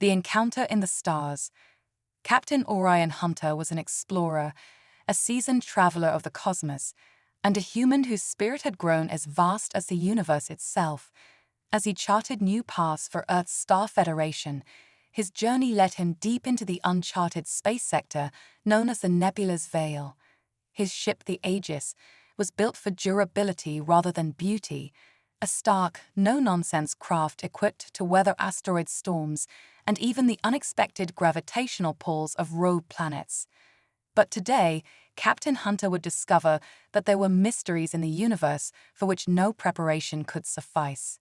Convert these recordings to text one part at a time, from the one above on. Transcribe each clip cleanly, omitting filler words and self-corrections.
The Encounter in the Stars. Captain Orion Hunter was an explorer, a seasoned traveler of the cosmos, and a human whose spirit had grown as vast as the universe itself. As he charted new paths for Earth's Star Federation, his journey led him deep into the uncharted space sector known as the Nebula's Veil. His ship, the Aegis, was built for durability rather than beauty, a stark, no-nonsense craft equipped to weather asteroid storms and even the unexpected gravitational pulls of rogue planets. But today, Captain Hunter would discover that there were mysteries in the universe for which no preparation could suffice.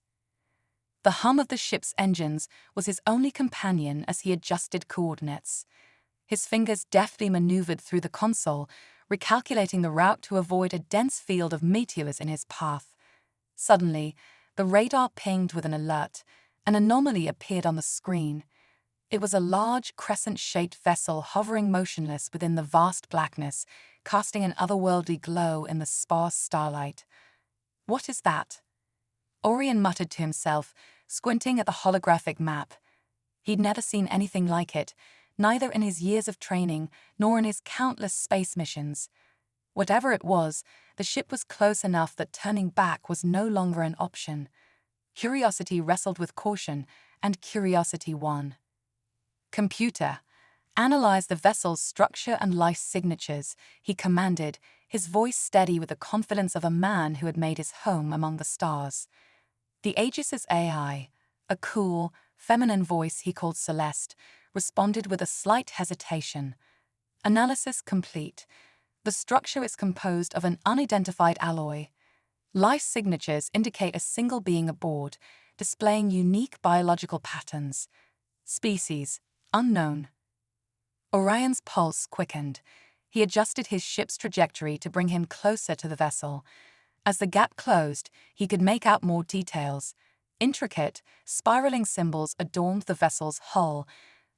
The hum of the ship's engines was his only companion as he adjusted coordinates. His fingers deftly maneuvered through the console, recalculating the route to avoid a dense field of meteors in his path. Suddenly, the radar pinged with an alert. An anomaly appeared on the screen. It was a large, crescent-shaped vessel hovering motionless within the vast blackness, casting an otherworldly glow in the sparse starlight. "What is that?" Orion muttered to himself, squinting at the holographic map. He'd never seen anything like it, neither in his years of training nor in his countless space missions. Whatever it was, the ship was close enough that turning back was no longer an option. Curiosity wrestled with caution, and curiosity won. "Computer, analyze the vessel's structure and life signatures," he commanded, his voice steady with the confidence of a man who had made his home among the stars. The Aegis's AI, a cool, feminine voice he called Celeste, responded with a slight hesitation. "Analysis complete. The structure is composed of an unidentified alloy. Life signatures indicate a single being aboard, displaying unique biological patterns. Species, unknown." Orion's pulse quickened. He adjusted his ship's trajectory to bring him closer to the vessel. As the gap closed, he could make out more details. Intricate, spiraling symbols adorned the vessel's hull,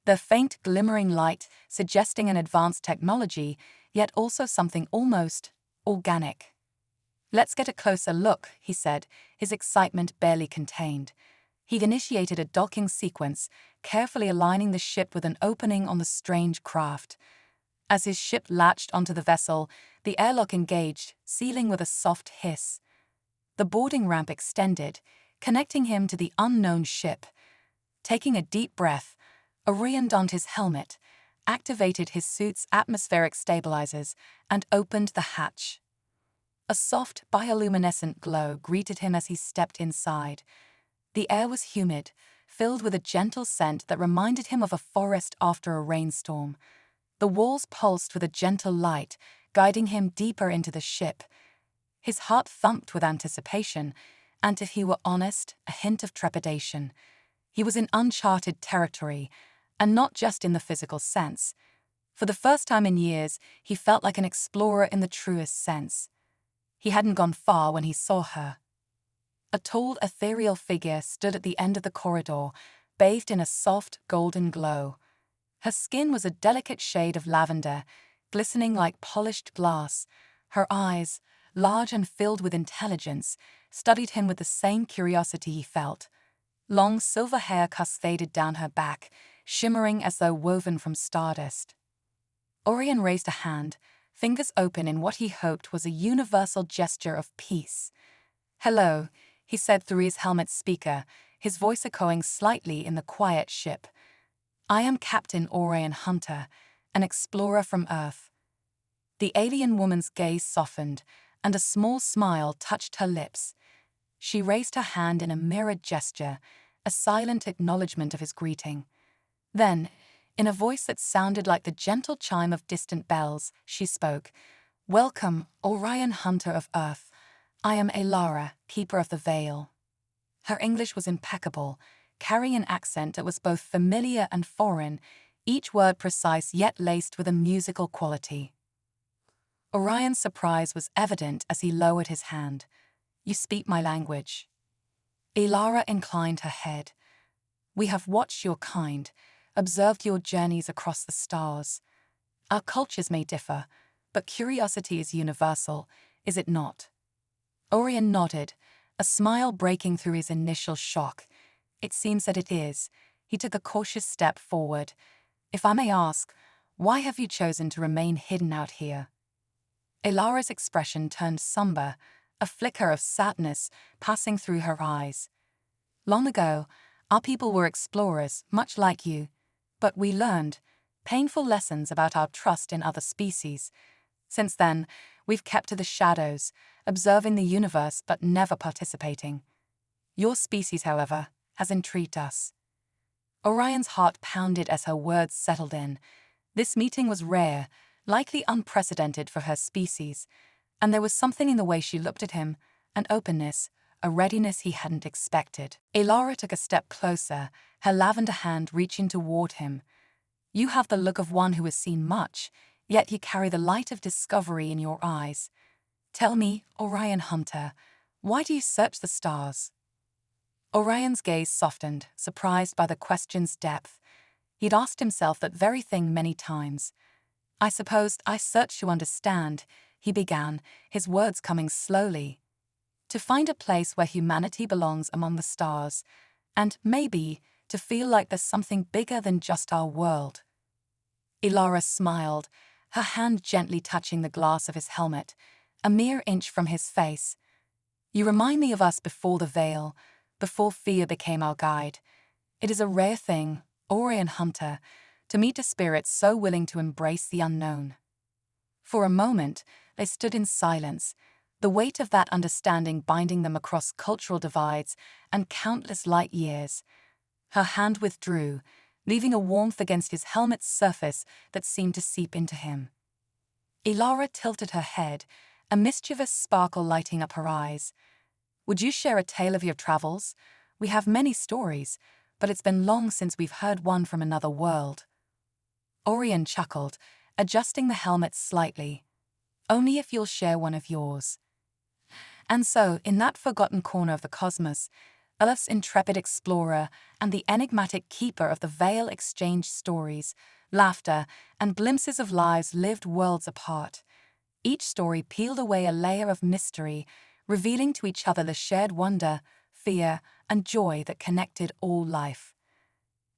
their faint glimmering light suggesting an advanced technology, yet also something almost organic. "Let's get a closer look," he said, his excitement barely contained. He'd initiated a docking sequence, carefully aligning the ship with an opening on the strange craft. As his ship latched onto the vessel, the airlock engaged, sealing with a soft hiss. The boarding ramp extended, connecting him to the unknown ship. Taking a deep breath, Orion donned his helmet, activated his suit's atmospheric stabilizers, and opened the hatch. A soft, bioluminescent glow greeted him as he stepped inside. The air was humid, filled with a gentle scent that reminded him of a forest after a rainstorm. The walls pulsed with a gentle light, guiding him deeper into the ship. His heart thumped with anticipation, and if he were honest, a hint of trepidation. He was in uncharted territory, and not just in the physical sense. For the first time in years, he felt like an explorer in the truest sense. He hadn't gone far when he saw her. A tall, ethereal figure stood at the end of the corridor, bathed in a soft, golden glow. Her skin was a delicate shade of lavender, glistening like polished glass. Her eyes, large and filled with intelligence, studied him with the same curiosity he felt. Long silver hair cascaded down her back, shimmering as though woven from stardust. Orion raised a hand, fingers open in what he hoped was a universal gesture of peace. "Hello," he said through his helmet speaker, his voice echoing slightly in the quiet ship. "I am Captain Orion Hunter, an explorer from Earth." The alien woman's gaze softened, and a small smile touched her lips. She raised her hand in a mirrored gesture, a silent acknowledgement of his greeting. Then, in a voice that sounded like the gentle chime of distant bells, she spoke. "Welcome, Orion Hunter of Earth. I am Elara, Keeper of the Veil." Her English was impeccable, carrying an accent that was both familiar and foreign, each word precise yet laced with a musical quality. Orion's surprise was evident as he lowered his hand. "You speak my language." Elara inclined her head. "We have watched your kind, observed your journeys across the stars. Our cultures may differ, but curiosity is universal, is it not?" Orion nodded, a smile breaking through his initial shock. "It seems that it is," He took a cautious step forward. "If I may ask, why have you chosen to remain hidden out here?" Ilara's expression turned somber, a flicker of sadness passing through her eyes. "Long ago, our people were explorers, much like you, but we learned painful lessons about our trust in other species. Since then, we've kept to the shadows, observing the universe but never participating. Your species, however, has intrigued us." Orion's heart pounded as her words settled in. This meeting was rare, likely unprecedented for her species, and there was something in the way she looked at him, an openness, a readiness he hadn't expected. Ilara took a step closer, her lavender hand reaching toward him. "You have the look of one who has seen much, yet you carry the light of discovery in your eyes. Tell me, Orion Hunter, why do you search the stars?" Orion's gaze softened, surprised by the question's depth. He'd asked himself that very thing many times. "I suppose I search to understand," he began, his words coming slowly. "To find a place where humanity belongs among the stars, and maybe to feel like there's something bigger than just our world." Ilara smiled, her hand gently touching the glass of his helmet, a mere inch from his face. "You remind me of us before the veil, before fear became our guide. It is a rare thing, Orion Hunter, to meet a spirit so willing to embrace the unknown." For a moment, they stood in silence, the weight of that understanding binding them across cultural divides and countless light years. Her hand withdrew, leaving a warmth against his helmet's surface that seemed to seep into him. Ilara tilted her head, a mischievous sparkle lighting up her eyes. "Would you share a tale of your travels? We have many stories, but it's been long since we've heard one from another world." Orion chuckled, adjusting the helmet slightly. "Only if you'll share one of yours." And so, in that forgotten corner of the cosmos, Earth's intrepid explorer and the enigmatic keeper of the veil exchanged stories, laughter, and glimpses of lives lived worlds apart. Each story peeled away a layer of mystery, revealing to each other the shared wonder, fear, and joy that connected all life.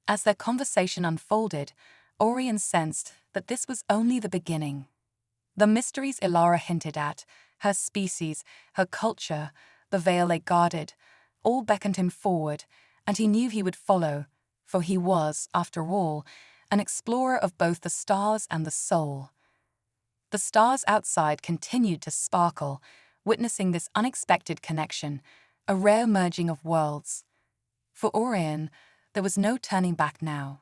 As their conversation unfolded, Orion sensed that this was only the beginning. The mysteries Ilara hinted at, her species, her culture, the veil they guarded, all beckoned him forward, and he knew he would follow, for he was, after all, an explorer of both the stars and the soul. The stars outside continued to sparkle, witnessing this unexpected connection, a rare merging of worlds. For Orion, there was no turning back now.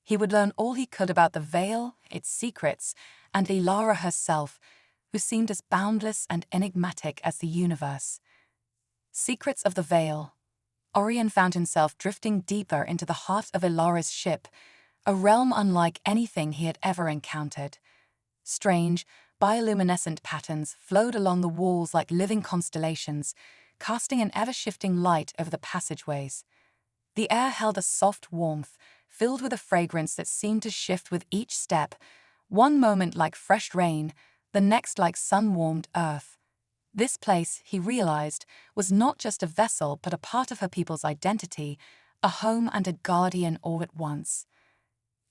He would learn all he could about the veil, its secrets, and Ilara herself, who seemed as boundless and enigmatic as the universe. Secrets of the veil. Orion found himself drifting deeper into the heart of Ilara's ship, a realm unlike anything he had ever encountered. Strange, bioluminescent patterns flowed along the walls like living constellations, casting an ever-shifting light over the passageways. The air held a soft warmth, filled with a fragrance that seemed to shift with each step, one moment like fresh rain, the next like sun-warmed earth. This place, he realized, was not just a vessel but a part of her people's identity, a home and a guardian all at once.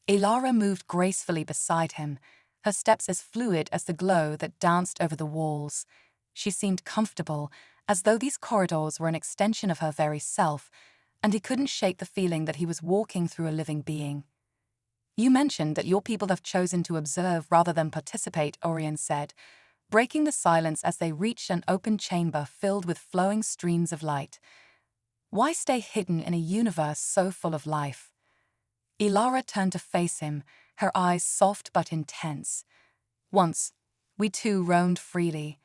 Ilara moved gracefully beside him, her steps as fluid as the glow that danced over the walls. She seemed comfortable, as though these corridors were an extension of her very self, and he couldn't shake the feeling that he was walking through a living being. "You mentioned that your people have chosen to observe rather than participate," Orion said, breaking the silence as they reached an open chamber filled with flowing streams of light. "Why stay hidden in a universe so full of life?" Ilara turned to face him, her eyes soft but intense. "Once, we too roamed freely.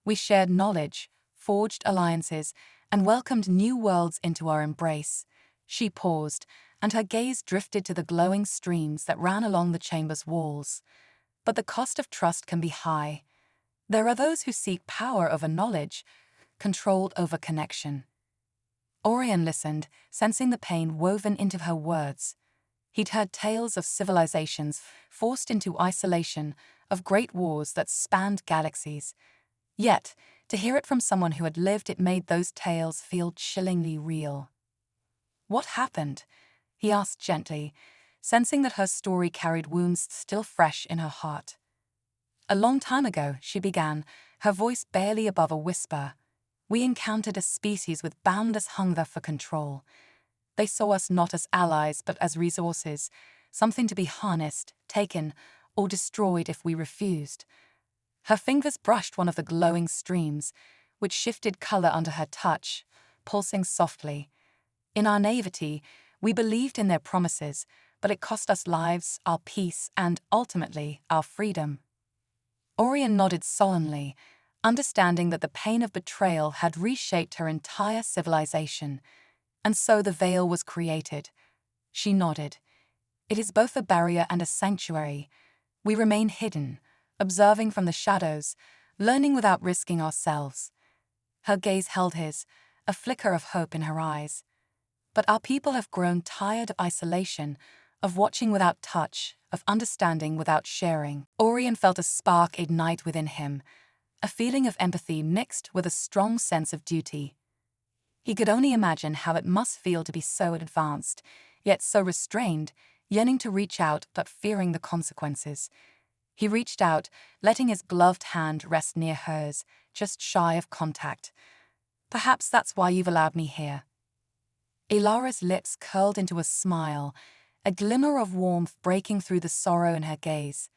We shared knowledge, forged alliances, and welcomed new worlds into our embrace." She paused, and her gaze drifted to the glowing streams that ran along the chamber's walls. "But the cost of trust can be high. There are those who seek power over knowledge, control over connection." Orion listened, sensing the pain woven into her words. He'd heard tales of civilizations forced into isolation, of great wars that spanned galaxies. Yet, to hear it from someone who had lived it made those tales feel chillingly real. "What happened?" he asked gently, sensing that her story carried wounds still fresh in her heart. A long time ago, she began, her voice barely above a whisper. We encountered a species with boundless hunger for control. They saw us not as allies but as resources, something to be harnessed, taken, or destroyed if we refused. Her fingers brushed one of the glowing streams, which shifted color under her touch, pulsing softly. In our naivety, we believed in their promises, but it cost us lives, our peace, and, ultimately, our freedom. Orion nodded solemnly, understanding that the pain of betrayal had reshaped her entire civilization. And so the veil was created. She nodded. It is both a barrier and a sanctuary. We remain hidden, observing from the shadows, learning without risking ourselves. Her gaze held his, a flicker of hope in her eyes. But our people have grown tired of isolation, of watching without touch, of understanding without sharing. Orion felt a spark ignite within him, a feeling of empathy mixed with a strong sense of duty. He could only imagine how it must feel to be so advanced, yet so restrained, yearning to reach out but fearing the consequences. He reached out, letting his gloved hand rest near hers, just shy of contact. Perhaps that's why you've allowed me here. Ilara's lips curled into a smile, a glimmer of warmth breaking through the sorrow in her gaze.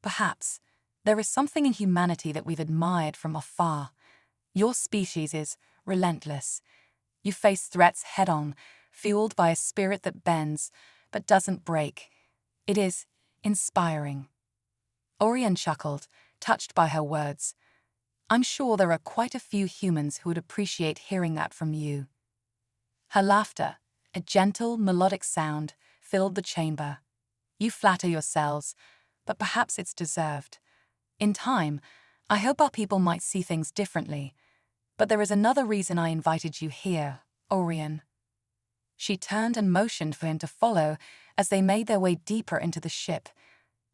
Perhaps there is something in humanity that we've admired from afar. Your species is relentless. You face threats head-on, fueled by a spirit that bends, but doesn't break. It is inspiring. Orion chuckled, touched by her words. I'm sure there are quite a few humans who would appreciate hearing that from you. Her laughter, a gentle, melodic sound, filled the chamber. You flatter yourselves, but perhaps it's deserved. In time, I hope our people might see things differently. But there is another reason I invited you here, Orion. She turned and motioned for him to follow as they made their way deeper into the ship.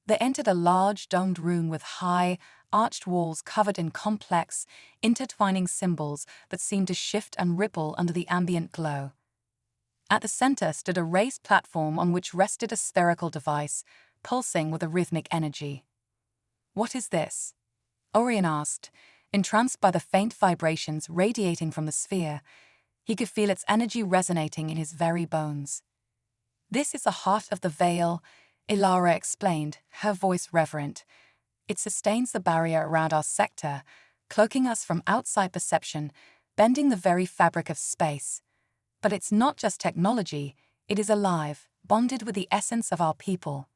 They entered a large domed room with high, arched walls covered in complex, intertwining symbols that seemed to shift and ripple under the ambient glow. At the center stood a raised platform on which rested a spherical device, pulsing with a rhythmic energy. What is this? Orion asked, entranced by the faint vibrations radiating from the sphere. He could feel its energy resonating in his very bones. This is the heart of the veil, Ilara explained, her voice reverent. It sustains the barrier around our sector, cloaking us from outside perception, bending the very fabric of space. But it's not just technology, it is alive, bonded with the essence of our people.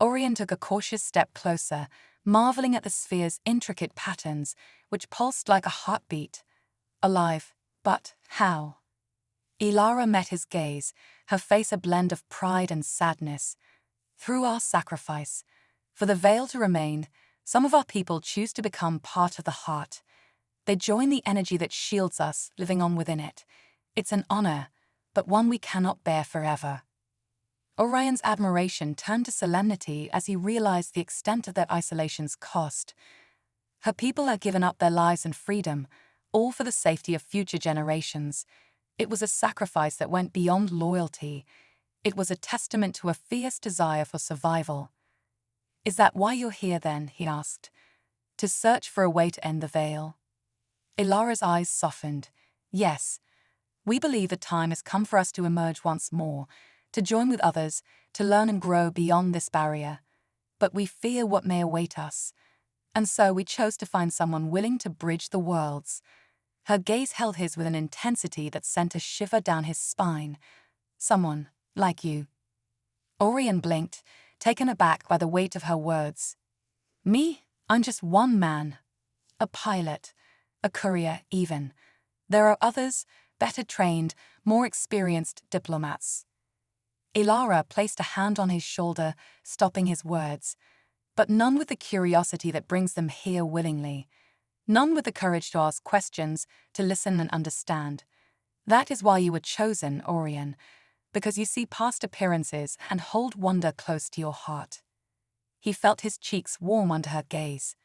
Orion took a cautious step closer, marveling at the sphere's intricate patterns, which pulsed like a heartbeat. Alive, but how? Ilara met his gaze, her face a blend of pride and sadness. Through our sacrifice, for the veil to remain, some of our people choose to become part of the heart. They join the energy that shields us, living on within it. It's an honor, but one we cannot bear forever. Orion's admiration turned to solemnity as he realized the extent of that isolation's cost. Her people had given up their lives and freedom, all for the safety of future generations. It was a sacrifice that went beyond loyalty. It was a testament to a fierce desire for survival. Is that why you're here then? He asked. To search for a way to end the veil? Ilara's eyes softened. Yes. We believe the time has come for us to emerge once more, to join with others, to learn and grow beyond this barrier. But we fear what may await us. And so we chose to find someone willing to bridge the worlds. Her gaze held his with an intensity that sent a shiver down his spine. Someone like you. Orion blinked, taken aback by the weight of her words. Me? I'm just one man. A pilot. A courier, even. There are others, better trained, more experienced diplomats. Ilara placed a hand on his shoulder, stopping his words. But none with the curiosity that brings them here willingly. None with the courage to ask questions, to listen and understand. That is why you were chosen, Orion, because you see past appearances and hold wonder close to your heart. He felt his cheeks warm under her gaze.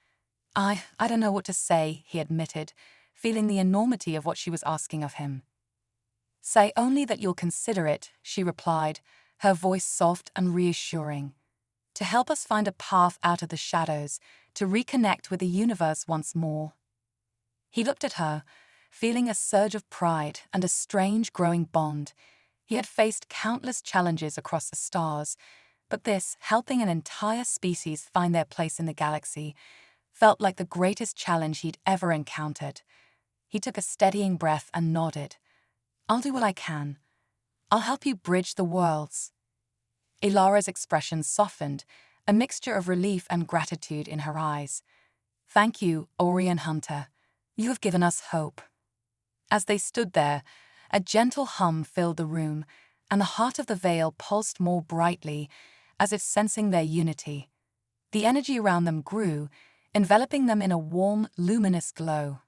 I don't know what to say, he admitted, feeling the enormity of what she was asking of him. Say only that you'll consider it, she replied, her voice soft and reassuring. To help us find a path out of the shadows, to reconnect with the universe once more. He looked at her, feeling a surge of pride and a strange growing bond. He had faced countless challenges across the stars, but this, helping an entire species find their place in the galaxy, felt like the greatest challenge he'd ever encountered. He took a steadying breath and nodded. I'll do what I can. I'll help you bridge the worlds. Ilara's expression softened, a mixture of relief and gratitude in her eyes. Thank you, Orion Hunter. You have given us hope. As they stood there, a gentle hum filled the room, and the heart of the veil pulsed more brightly, as if sensing their unity. The energy around them grew, enveloping them in a warm, luminous glow.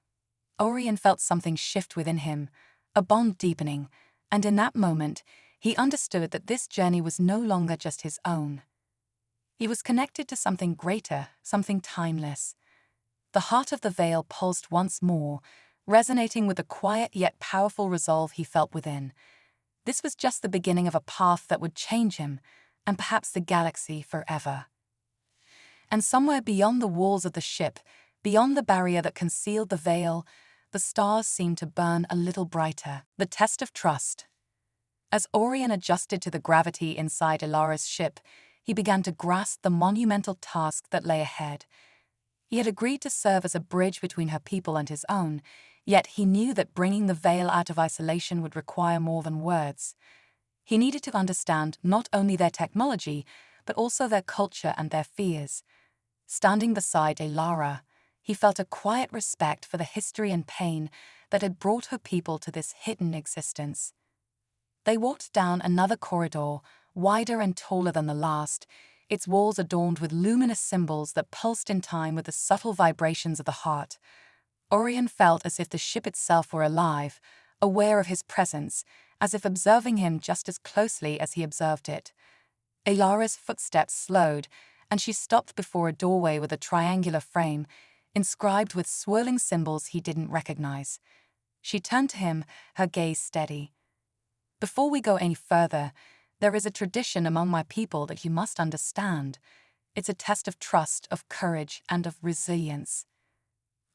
Orion felt something shift within him, a bond deepening, and in that moment, he understood that this journey was no longer just his own. He was connected to something greater, something timeless. The heart of the veil pulsed once more, resonating with the quiet yet powerful resolve he felt within. This was just the beginning of a path that would change him, and perhaps the galaxy forever. And somewhere beyond the walls of the ship, beyond the barrier that concealed the veil, the stars seemed to burn a little brighter. The test of trust. As Orion adjusted to the gravity inside Ilara's ship, he began to grasp the monumental task that lay ahead. He had agreed to serve as a bridge between her people and his own, yet he knew that bringing the veil out of isolation would require more than words. He needed to understand not only their technology, but also their culture and their fears. Standing beside Ilara, he felt a quiet respect for the history and pain that had brought her people to this hidden existence. They walked down another corridor, wider and taller than the last, its walls adorned with luminous symbols that pulsed in time with the subtle vibrations of the heart. Orion felt as if the ship itself were alive, aware of his presence, as if observing him just as closely as he observed it. Ilara's footsteps slowed, and she stopped before a doorway with a triangular frame, inscribed with swirling symbols he didn't recognize. She turned to him, her gaze steady. Before we go any further, there is a tradition among my people that you must understand. It's a test of trust, of courage, and of resilience.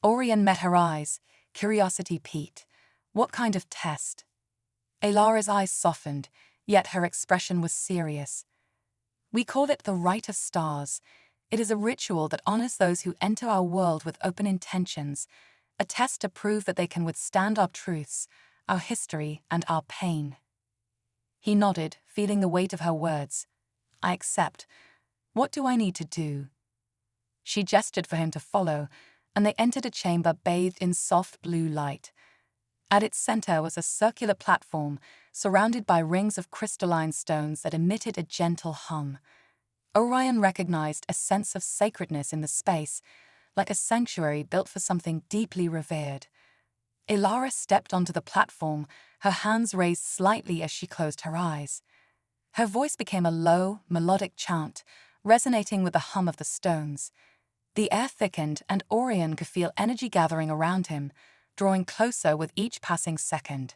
Orion met her eyes, curiosity piqued. What kind of test? Ilara's eyes softened, yet her expression was serious. We call it the Rite of Stars. It is a ritual that honors those who enter our world with open intentions, a test to prove that they can withstand our truths, our history, and our pain. He nodded, feeling the weight of her words. I accept. What do I need to do? She gestured for him to follow, and they entered a chamber bathed in soft blue light. At its center was a circular platform, surrounded by rings of crystalline stones that emitted a gentle hum. Orion recognized a sense of sacredness in the space, like a sanctuary built for something deeply revered. Ilara stepped onto the platform, her hands raised slightly as she closed her eyes. Her voice became a low, melodic chant, resonating with the hum of the stones. The air thickened, and Orion could feel energy gathering around him, drawing closer with each passing second.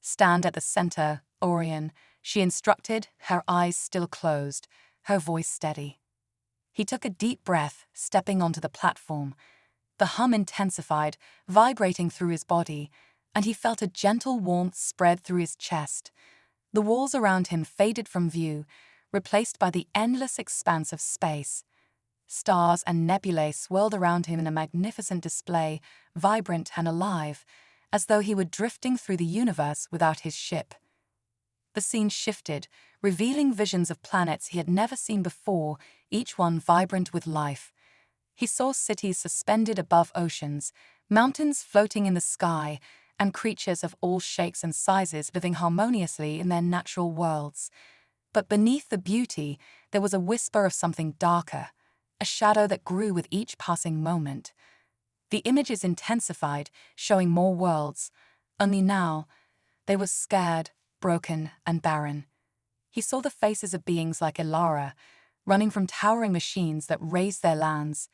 Stand at the center, Orion, she instructed, her eyes still closed, her voice steady. He took a deep breath, stepping onto the platform. The hum intensified, vibrating through his body, and he felt a gentle warmth spread through his chest. The walls around him faded from view, replaced by the endless expanse of space. Stars and nebulae swirled around him in a magnificent display, vibrant and alive, as though he were drifting through the universe without his ship. The scene shifted, revealing visions of planets he had never seen before, each one vibrant with life. He saw cities suspended above oceans, mountains floating in the sky, and creatures of all shapes and sizes living harmoniously in their natural worlds. But beneath the beauty, there was a whisper of something darker, a shadow that grew with each passing moment. The images intensified, showing more worlds. Only now, they were scared, broken, and barren. He saw the faces of beings like Ilara, running from towering machines that razed their lands.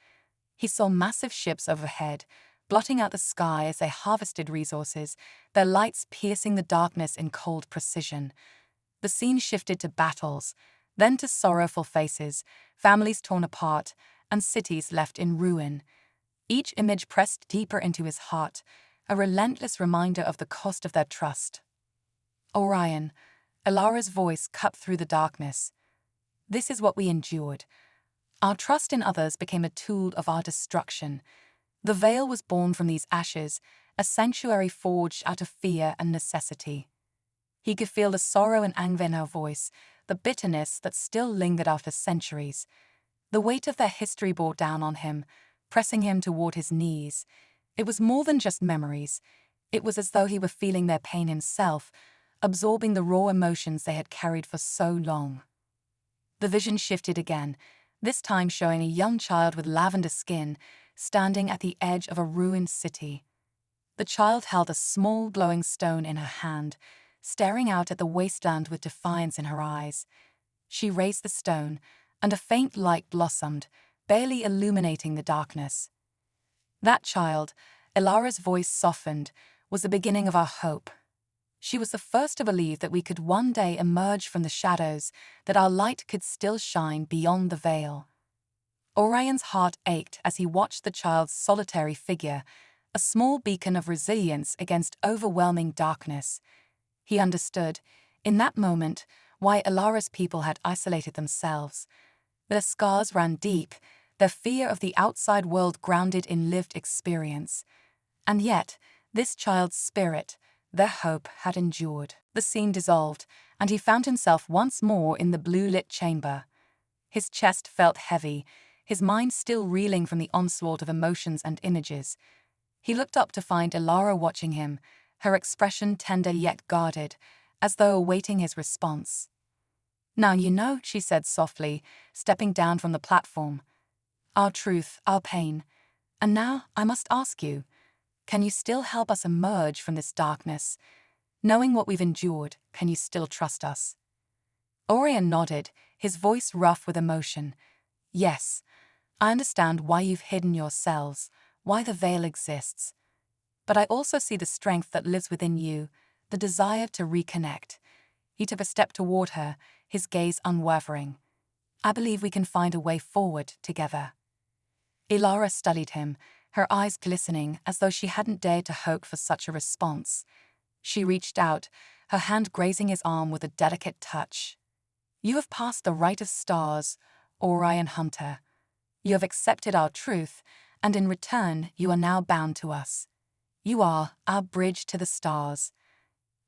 He saw massive ships overhead, blotting out the sky as they harvested resources, their lights piercing the darkness in cold precision. The scene shifted to battles, then to sorrowful faces, families torn apart, and cities left in ruin. Each image pressed deeper into his heart, a relentless reminder of the cost of their trust. Orion, Elara's voice cut through the darkness. This is what we endured. Our trust in others became a tool of our destruction. The veil was born from these ashes, a sanctuary forged out of fear and necessity. He could feel the sorrow and anger in her voice, the bitterness that still lingered after centuries. The weight of their history bore down on him, pressing him toward his knees. It was more than just memories. It was as though he were feeling their pain himself, absorbing the raw emotions they had carried for so long. The vision shifted again, this time showing a young child with lavender skin standing at the edge of a ruined city. The child held a small glowing stone in her hand, staring out at the wasteland with defiance in her eyes. She raised the stone, and a faint light blossomed, barely illuminating the darkness. That child, Elara's voice softened, was the beginning of our hope. She was the first to believe that we could one day emerge from the shadows, that our light could still shine beyond the veil. Orion's heart ached as he watched the child's solitary figure, a small beacon of resilience against overwhelming darkness. He understood, in that moment, why Elara's people had isolated themselves. Their scars ran deep, their fear of the outside world grounded in lived experience. And yet, this child's spirit, their hope, had endured. The scene dissolved, and he found himself once more in the blue-lit chamber. His chest felt heavy, his mind still reeling from the onslaught of emotions and images. He looked up to find Elara watching him, her expression tender yet guarded, as though awaiting his response. "Now you know," she said softly, stepping down from the platform. "Our truth, our pain. And now I must ask you, can you still help us emerge from this darkness? Knowing what we've endured, can you still trust us?" Orion nodded, his voice rough with emotion. "Yes, I understand why you've hidden yourselves, why the veil exists. But I also see the strength that lives within you, the desire to reconnect." He took a step toward her, his gaze unwavering. "I believe we can find a way forward together." Elara studied him, her eyes glistening as though she hadn't dared to hope for such a response. She reached out, her hand grazing his arm with a delicate touch. "You have passed the rite of stars, Orion Hunter. You have accepted our truth, and in return you are now bound to us. You are our bridge to the stars."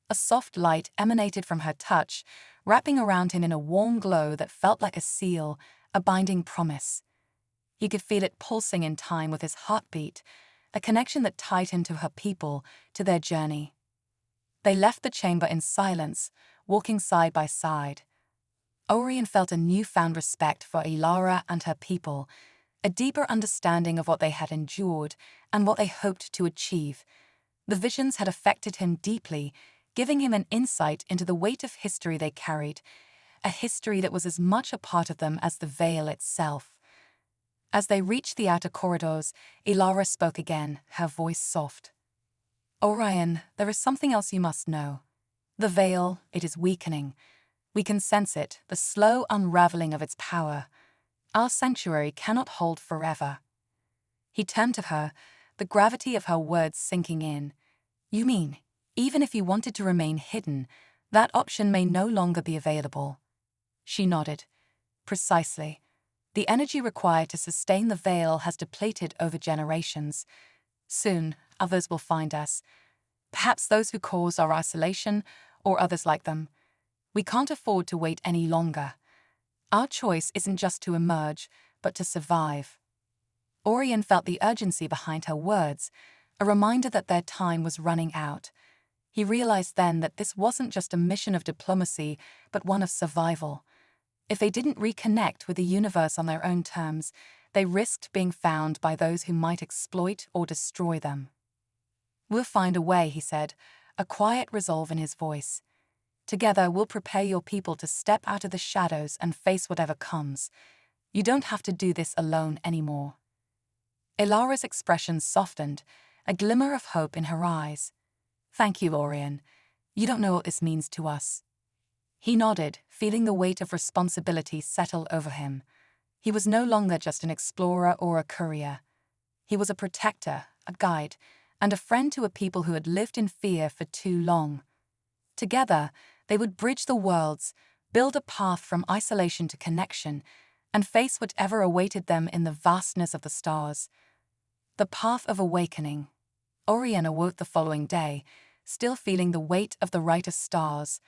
A soft light emanated from her touch, wrapping around him in a warm glow that felt like a seal, a binding promise. He could feel it pulsing in time with his heartbeat, a connection that tied him to her people, to their journey. They left the chamber in silence, walking side by side. Orion felt a newfound respect for Elara and her people, a deeper understanding of what they had endured and what they hoped to achieve. The visions had affected him deeply, giving him an insight into the weight of history they carried, a history that was as much a part of them as the veil itself. As they reached the outer corridors, Elara spoke again, her voice soft. "Orion, there is something else you must know. The veil, it is weakening. We can sense it, the slow unraveling of its power. Our sanctuary cannot hold forever." He turned to her, the gravity of her words sinking in. "You mean, even if you wanted to remain hidden, that option may no longer be available?" She nodded. "Precisely. The energy required to sustain the veil has depleted over generations. Soon, others will find us. Perhaps those who cause our isolation, or others like them. We can't afford to wait any longer. Our choice isn't just to emerge, but to survive." Orion felt the urgency behind her words, a reminder that their time was running out. He realized then that this wasn't just a mission of diplomacy, but one of survival. If they didn't reconnect with the universe on their own terms, they risked being found by those who might exploit or destroy them. "We'll find a way," he said, a quiet resolve in his voice. "Together we'll prepare your people to step out of the shadows and face whatever comes. You don't have to do this alone anymore." Elara's expression softened, a glimmer of hope in her eyes. "Thank you, Orion. You don't know what this means to us." He nodded, feeling the weight of responsibility settle over him. He was no longer just an explorer or a courier. He was a protector, a guide, and a friend to a people who had lived in fear for too long. Together, they would bridge the worlds, build a path from isolation to connection, and face whatever awaited them in the vastness of the stars. The path of awakening. Orion awoke the following day, still feeling the weight of the rightest stars.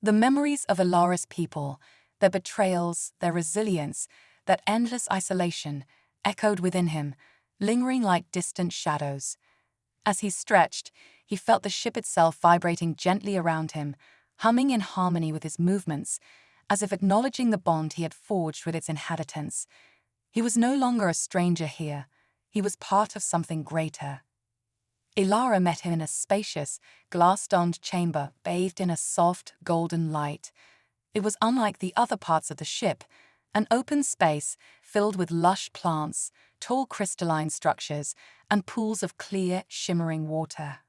The memories of Elara's people, their betrayals, their resilience, that endless isolation, echoed within him, lingering like distant shadows. As he stretched, he felt the ship itself vibrating gently around him, humming in harmony with his movements, as if acknowledging the bond he had forged with its inhabitants. He was no longer a stranger here. He was part of something greater. Elara met him in a spacious, glass-domed chamber bathed in a soft, golden light. It was unlike the other parts of the ship, an open space filled with lush plants, tall crystalline structures, and pools of clear, shimmering water.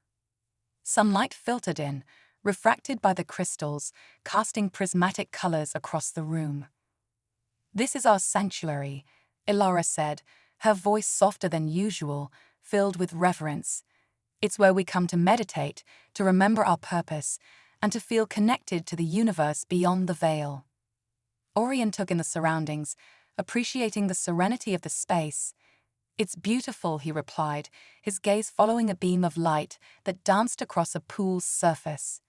Sunlight filtered in, refracted by the crystals, casting prismatic colors across the room. "This is our sanctuary," Elara said, her voice softer than usual, filled with reverence. "It's where we come to meditate, to remember our purpose, and to feel connected to the universe beyond the veil." Orion took in the surroundings, appreciating the serenity of the space. "It's beautiful," he replied, his gaze following a beam of light that danced across a pool's surface.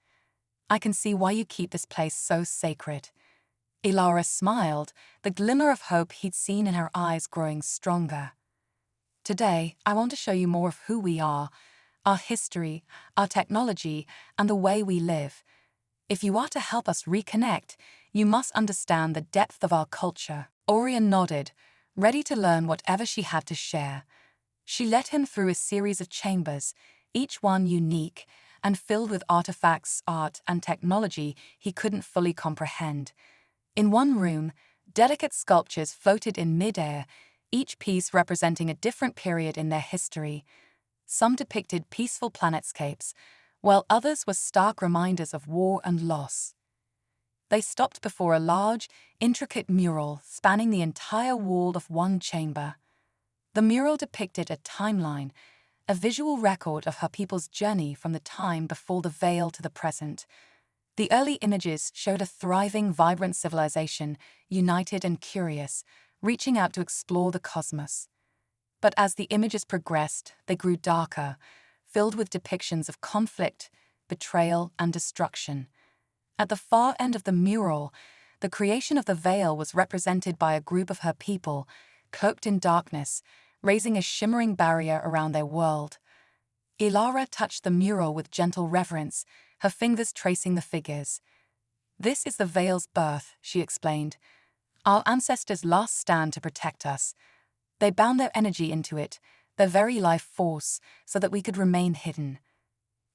"I can see why you keep this place so sacred." Elara smiled, the glimmer of hope he'd seen in her eyes growing stronger. "Today, I want to show you more of who we are, our history, our technology, and the way we live. If you are to help us reconnect, you must understand the depth of our culture." Orion nodded, ready to learn whatever she had to share. She led him through a series of chambers, each one unique and filled with artifacts, art, and technology he couldn't fully comprehend. In one room, delicate sculptures floated in mid-air, each piece representing a different period in their history. Some depicted peaceful planetscapes, while others were stark reminders of war and loss. They stopped before a large, intricate mural spanning the entire wall of one chamber. The mural depicted a timeline, a visual record of her people's journey from the time before the veil to the present. The early images showed a thriving, vibrant civilization, united and curious, reaching out to explore the cosmos. But as the images progressed, they grew darker, filled with depictions of conflict, betrayal, and destruction. At the far end of the mural, the creation of the veil was represented by a group of her people, cloaked in darkness, raising a shimmering barrier around their world. Elara touched the mural with gentle reverence, her fingers tracing the figures. "This is the veil's birth," she explained. "Our ancestors' last stand to protect us. They bound their energy into it, their very life force, so that we could remain hidden.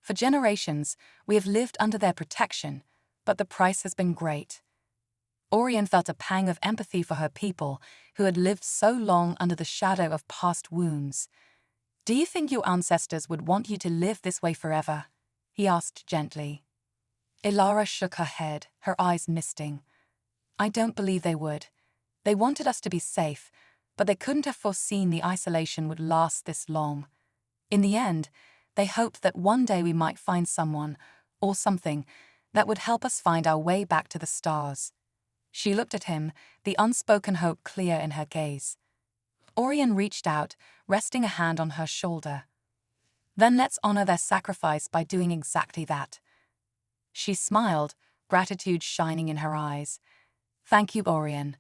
For generations, we have lived under their protection, but the price has been great." Orion felt a pang of empathy for her people, who had lived so long under the shadow of past wounds. "Do you think your ancestors would want you to live this way forever?" he asked gently. Elara shook her head, her eyes misting. "I don't believe they would. They wanted us to be safe, but they couldn't have foreseen the isolation would last this long. In the end, they hoped that one day we might find someone, or something, that would help us find our way back to the stars." She looked at him, the unspoken hope clear in her gaze. Orion reached out, resting a hand on her shoulder. "Then let's honor their sacrifice by doing exactly that." She smiled, gratitude shining in her eyes. "Thank you, Orion.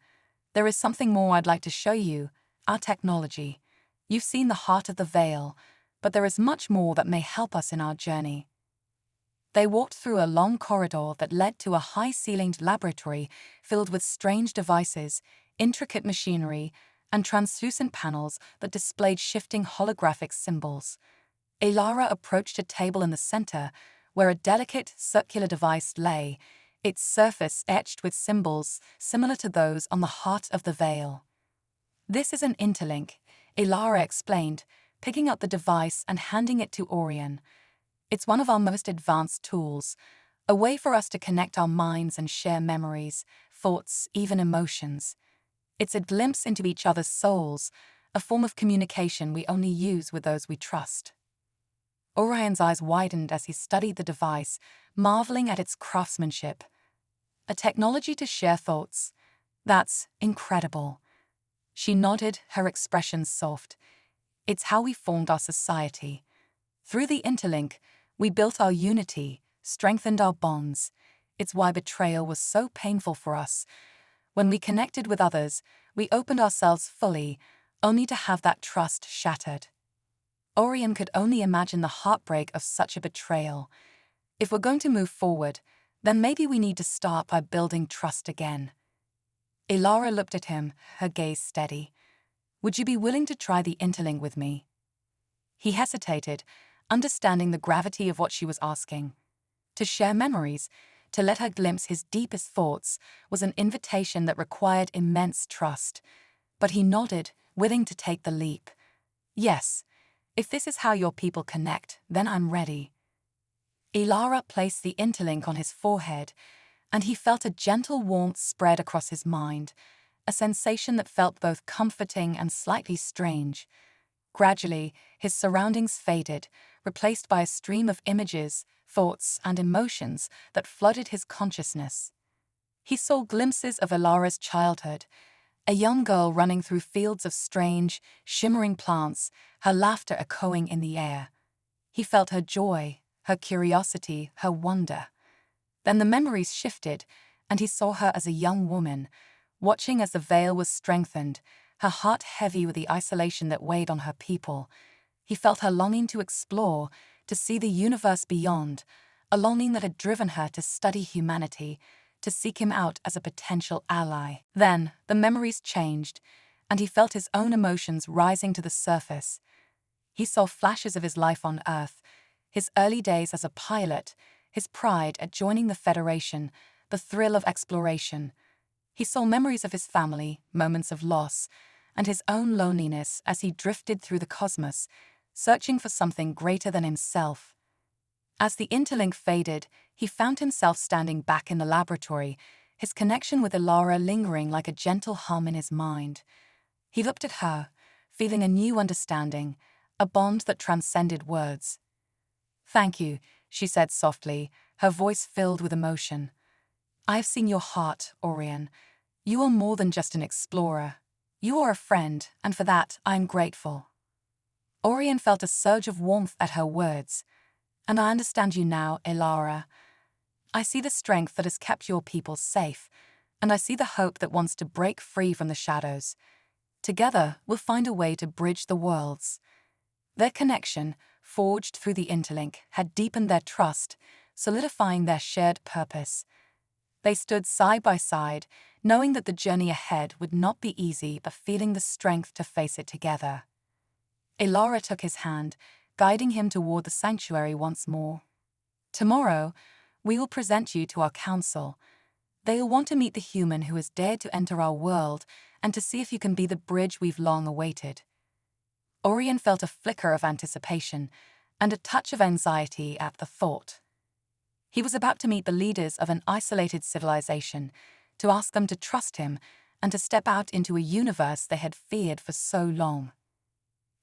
There is something more I'd like to show you, our technology. You've seen the heart of the veil, but there is much more that may help us in our journey." They walked through a long corridor that led to a high-ceilinged laboratory filled with strange devices, intricate machinery, and translucent panels that displayed shifting holographic symbols. Elara approached a table in the center, where a delicate, circular device lay, its surface etched with symbols similar to those on the heart of the veil. "This is an interlink," Elara explained, picking up the device and handing it to Orion. It's one of our most advanced tools, a way for us to connect our minds and share memories, thoughts, even emotions. It's a glimpse into each other's souls, a form of communication we only use with those we trust. Orion's eyes widened as he studied the device, marveling at its craftsmanship. A technology to share thoughts. That's incredible. She nodded, her expression soft. It's how we formed our society. Through the interlink, we built our unity, strengthened our bonds. It's why betrayal was so painful for us. When we connected with others, we opened ourselves fully, only to have that trust shattered. Orion could only imagine the heartbreak of such a betrayal. If we're going to move forward, then maybe we need to start by building trust again. Elara looked at him, her gaze steady. Would you be willing to try the interlink with me? He hesitated, understanding the gravity of what she was asking. To share memories, to let her glimpse his deepest thoughts, was an invitation that required immense trust. But he nodded, willing to take the leap. Yes, if this is how your people connect, then I'm ready. Elara placed the interlink on his forehead, and he felt a gentle warmth spread across his mind, a sensation that felt both comforting and slightly strange. Gradually, his surroundings faded, replaced by a stream of images, thoughts, and emotions that flooded his consciousness. He saw glimpses of Elara's childhood, a young girl running through fields of strange, shimmering plants, her laughter echoing in the air. He felt her joy, her curiosity, her wonder. Then the memories shifted, and he saw her as a young woman, watching as the veil was strengthened, her heart heavy with the isolation that weighed on her people. He felt her longing to explore, to see the universe beyond, a longing that had driven her to study humanity, to seek him out as a potential ally. Then, the memories changed, and he felt his own emotions rising to the surface. He saw flashes of his life on Earth, his early days as a pilot, his pride at joining the Federation, the thrill of exploration. He saw memories of his family, moments of loss, and his own loneliness as he drifted through the cosmos, searching for something greater than himself. As the interlink faded, he found himself standing back in the laboratory, his connection with Elara lingering like a gentle hum in his mind. He looked at her, feeling a new understanding, a bond that transcended words. "Thank you," she said softly, her voice filled with emotion. "I have seen your heart, Orion. You are more than just an explorer. You are a friend, and for that I am grateful." Orion felt a surge of warmth at her words. "And I understand you now, Elara. I see the strength that has kept your people safe, and I see the hope that wants to break free from the shadows. Together, we'll find a way to bridge the worlds." Their connection, forged through the interlink, had deepened their trust, solidifying their shared purpose. They stood side by side, knowing that the journey ahead would not be easy, but feeling the strength to face it together. Elara took his hand, guiding him toward the sanctuary once more. "Tomorrow, we will present you to our council. They will want to meet the human who has dared to enter our world and to see if you can be the bridge we've long awaited." Orion felt a flicker of anticipation and a touch of anxiety at the thought. He was about to meet the leaders of an isolated civilization, to ask them to trust him and to step out into a universe they had feared for so long.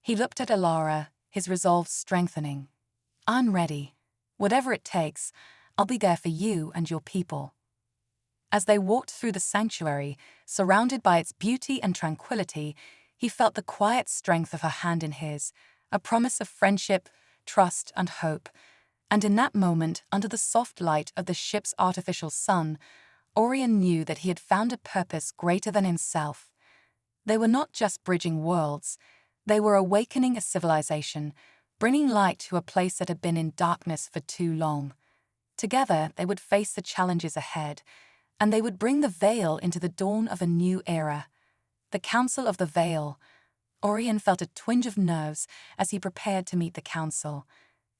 He looked at Elara, his resolve strengthening. "I'm ready. Whatever it takes, I'll be there for you and your people." As they walked through the sanctuary, surrounded by its beauty and tranquility, he felt the quiet strength of her hand in his, a promise of friendship, trust, and hope. And in that moment, under the soft light of the ship's artificial sun, Orion knew that he had found a purpose greater than himself. They were not just bridging worlds, they were awakening a civilization, bringing light to a place that had been in darkness for too long. Together, they would face the challenges ahead, and they would bring the Veil into the dawn of a new era. The Council of the Veil. Orion felt a twinge of nerves as he prepared to meet the Council.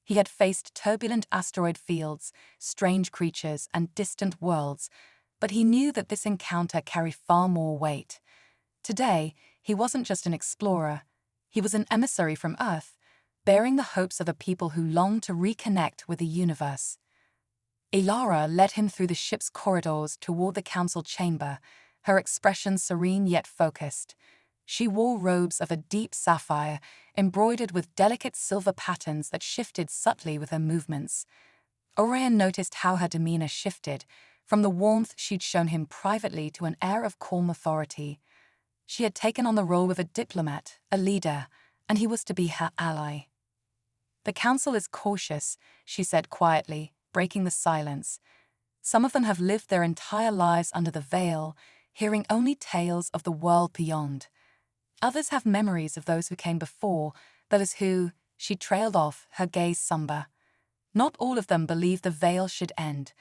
He had faced turbulent asteroid fields, strange creatures, and distant worlds, but he knew that this encounter carried far more weight. Today, he wasn't just an explorer. He was an emissary from Earth, bearing the hopes of a people who longed to reconnect with the universe. Elara led him through the ship's corridors toward the council chamber, her expression serene yet focused. She wore robes of a deep sapphire, embroidered with delicate silver patterns that shifted subtly with her movements. Orion noticed how her demeanor shifted, from the warmth she'd shown him privately to an air of calm authority. She had taken on the role of a diplomat, a leader, and he was to be her ally. "The council is cautious," she said quietly, breaking the silence. "Some of them have lived their entire lives under the veil, hearing only tales of the world beyond. Others have memories of those who came before, those who," she trailed off, her gaze somber. "Not all of them believe the veil should end,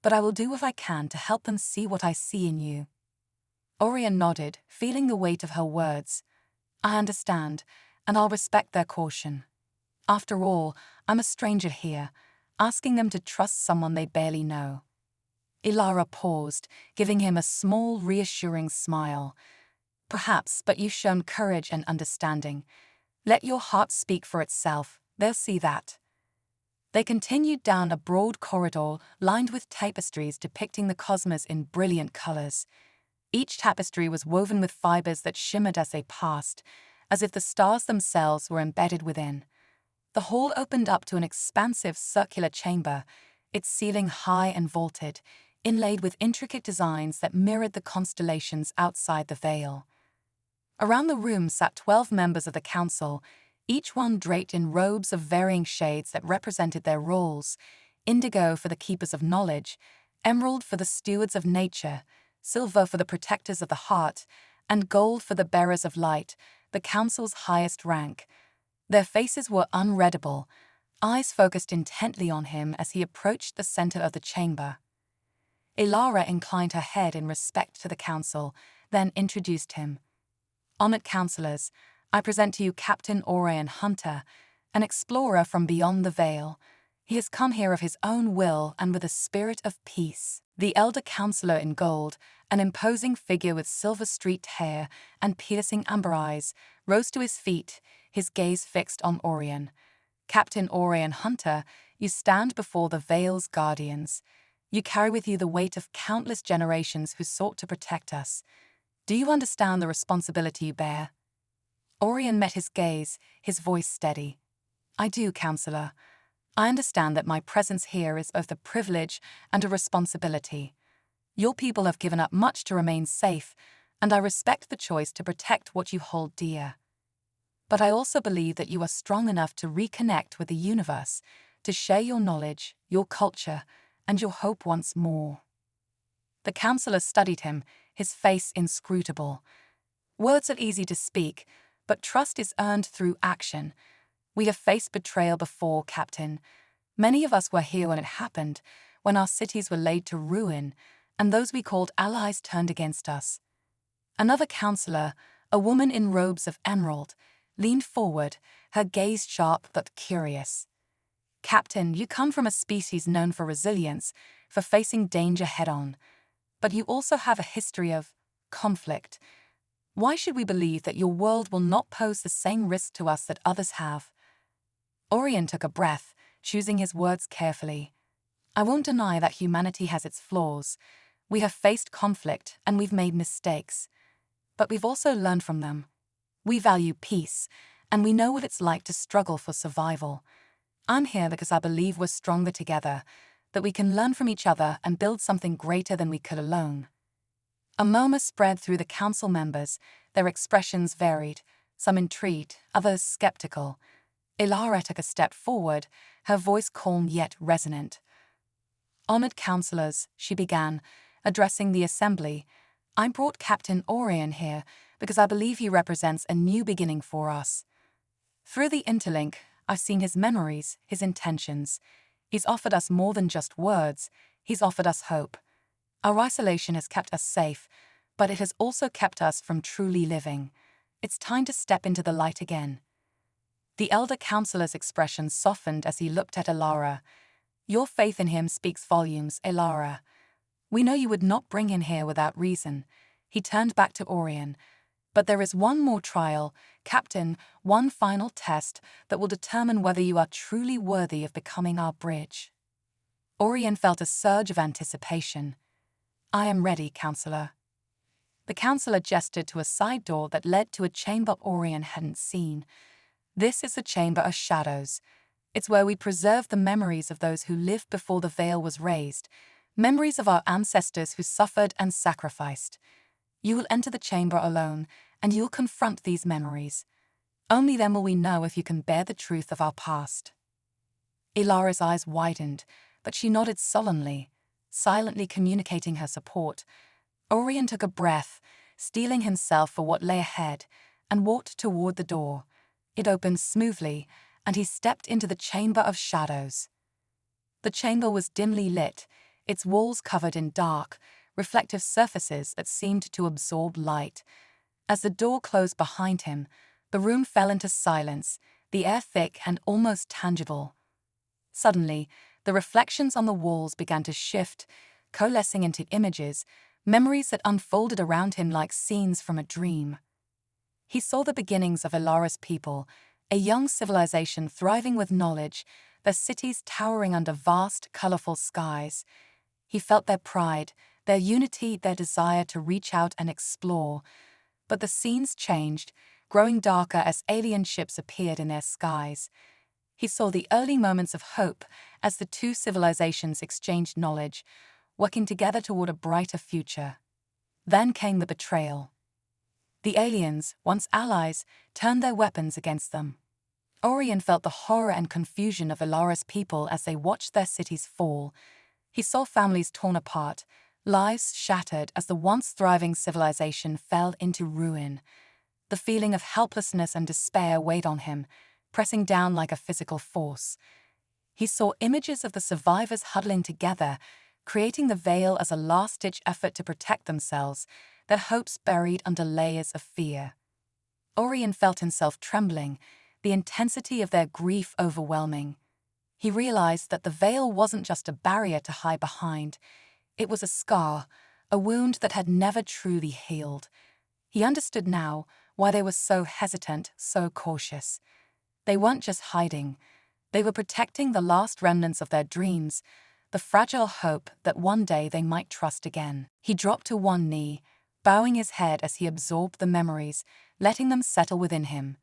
but I will do what I can to help them see what I see in you." Orion nodded, feeling the weight of her words. "I understand, and I'll respect their caution. After all, I'm a stranger here, asking them to trust someone they barely know." Elara paused, giving him a small, reassuring smile. "Perhaps, but you've shown courage and understanding. Let your heart speak for itself, they'll see that." They continued down a broad corridor lined with tapestries depicting the cosmos in brilliant colors. Each tapestry was woven with fibers that shimmered as they passed, as if the stars themselves were embedded within. The hall opened up to an expansive circular chamber, its ceiling high and vaulted, inlaid with intricate designs that mirrored the constellations outside the veil. Around the room sat 12 members of the council, each one draped in robes of varying shades that represented their roles: indigo for the keepers of knowledge, emerald for the stewards of nature, silver for the protectors of the heart, and gold for the bearers of light, the council's highest rank. Their faces were unreadable, eyes focused intently on him as he approached the center of the chamber. Elara inclined her head in respect to the council, then introduced him. "Honored councillors, I present to you Captain Orion Hunter, an explorer from beyond the veil. He has come here of his own will and with a spirit of peace." The elder councillor in gold, an imposing figure with silver-streaked hair and piercing amber eyes, rose to his feet, his gaze fixed on Orion. "Captain Orion Hunter, you stand before the veil's guardians. You carry with you the weight of countless generations who sought to protect us. Do you understand the responsibility you bear?" Orion met his gaze, his voice steady. "I do, Counselor. I understand that my presence here is both a privilege and a responsibility. Your people have given up much to remain safe, and I respect the choice to protect what you hold dear. But I also believe that you are strong enough to reconnect with the universe, to share your knowledge, your culture, and your hope once more." The counselor studied him, his face inscrutable. "Words are easy to speak, but trust is earned through action. We have faced betrayal before, Captain. Many of us were here when it happened, when our cities were laid to ruin, and those we called allies turned against us." Another counselor, a woman in robes of emerald, leaned forward, her gaze sharp but curious. "Captain, you come from a species known for resilience, for facing danger head-on. But you also have a history of conflict. Why should we believe that your world will not pose the same risk to us that others have?" Orion took a breath, choosing his words carefully. "I won't deny that humanity has its flaws. We have faced conflict and we've made mistakes. But we've also learned from them. We value peace, and we know what it's like to struggle for survival. I'm here because I believe we're stronger together, that we can learn from each other and build something greater than we could alone." A murmur spread through the council members, their expressions varied, some intrigued, others skeptical. Elara took a step forward, her voice calm yet resonant. "Honored councillors," she began, addressing the assembly, "I brought Captain Orion here because I believe he represents a new beginning for us. Through the interlink, I've seen his memories, his intentions. He's offered us more than just words, he's offered us hope. Our isolation has kept us safe, but it has also kept us from truly living. It's time to step into the light again." The elder counselor's expression softened as he looked at Elara. "Your faith in him speaks volumes, Elara. We know you would not bring him here without reason." He turned back to Orion. But there is one more trial, Captain, one final test that will determine whether you are truly worthy of becoming our bridge. Orion felt a surge of anticipation. I am ready, Counselor. The counselor gestured to a side door that led to a chamber Orion hadn't seen. This is the Chamber of Shadows. It's where we preserve the memories of those who lived before the veil was raised, memories of our ancestors who suffered and sacrificed. You will enter the chamber alone, and you'll confront these memories. Only then will we know if you can bear the truth of our past. Ilara's eyes widened, but she nodded sullenly, silently communicating her support. Orion took a breath, steeling himself for what lay ahead, and walked toward the door. It opened smoothly, and he stepped into the Chamber of Shadows. The chamber was dimly lit, its walls covered in dark, reflective surfaces that seemed to absorb light. As the door closed behind him, the room fell into silence, the air thick and almost tangible. Suddenly, the reflections on the walls began to shift, coalescing into images, memories that unfolded around him like scenes from a dream. He saw the beginnings of Ilara's people, a young civilization thriving with knowledge, their cities towering under vast, colorful skies. He felt their pride, their unity, their desire to reach out and explore. But the scenes changed, growing darker as alien ships appeared in their skies. He saw the early moments of hope as the two civilizations exchanged knowledge, working together toward a brighter future. Then came the betrayal. The aliens, once allies, turned their weapons against them. Orion felt the horror and confusion of Ilara's people as they watched their cities fall. He saw families torn apart, lives shattered as the once thriving civilization fell into ruin. The feeling of helplessness and despair weighed on him, pressing down like a physical force. He saw images of the survivors huddling together, creating the veil as a last-ditch effort to protect themselves, their hopes buried under layers of fear. Orion felt himself trembling, the intensity of their grief overwhelming. He realized that the veil wasn't just a barrier to hide behind. It was a scar, a wound that had never truly healed. He understood now why they were so hesitant, so cautious. They weren't just hiding. They were protecting the last remnants of their dreams, the fragile hope that one day they might trust again. He dropped to one knee, bowing his head as he absorbed the memories, letting them settle within him.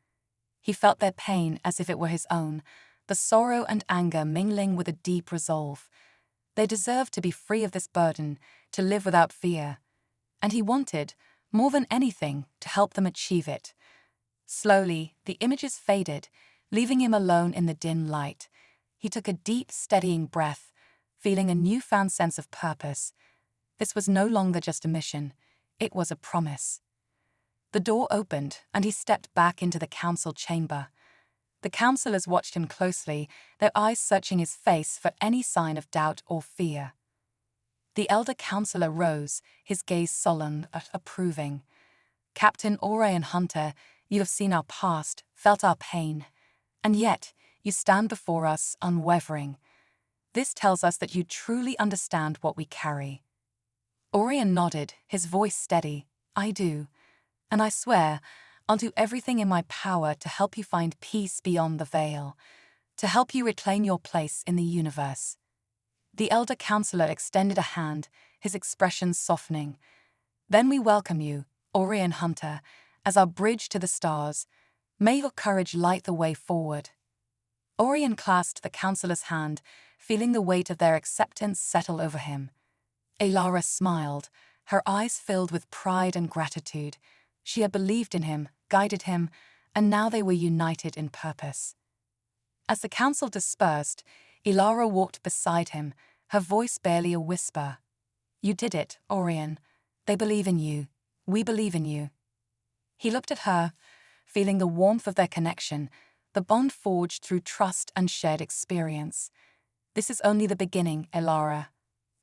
He felt their pain as if it were his own, the sorrow and anger mingling with a deep resolve. They deserved to be free of this burden, to live without fear. And he wanted, more than anything, to help them achieve it. Slowly, the images faded, leaving him alone in the dim light. He took a deep, steadying breath, feeling a newfound sense of purpose. This was no longer just a mission. It was a promise. The door opened, and he stepped back into the council chamber. The councillors watched him closely, their eyes searching his face for any sign of doubt or fear. The elder councillor rose, his gaze sullen but approving. Captain Orion Hunter, you have seen our past, felt our pain, and yet you stand before us unwavering. This tells us that you truly understand what we carry. Orion nodded, his voice steady. I do. And I swear, I'll do everything in my power to help you find peace beyond the veil, to help you reclaim your place in the universe. The elder counselor extended a hand, his expression softening. Then we welcome you, Orion Hunter, as our bridge to the stars. May your courage light the way forward. Orion clasped the counselor's hand, feeling the weight of their acceptance settle over him. Ilara smiled, her eyes filled with pride and gratitude. She had believed in him, guided him, and now they were united in purpose. As the council dispersed, Ilara walked beside him, her voice barely a whisper. You did it, Orion. They believe in you. We believe in you. He looked at her, feeling the warmth of their connection, the bond forged through trust and shared experience. This is only the beginning, Ilara.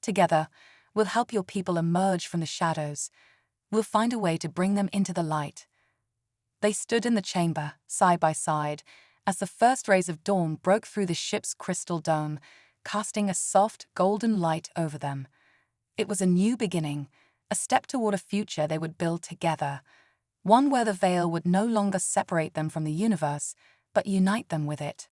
Together, we'll help your people emerge from the shadows. We'll find a way to bring them into the light. They stood in the chamber, side by side, as the first rays of dawn broke through the ship's crystal dome, casting a soft, golden light over them. It was a new beginning, a step toward a future they would build together. one where the veil would no longer separate them from the universe, but unite them with it.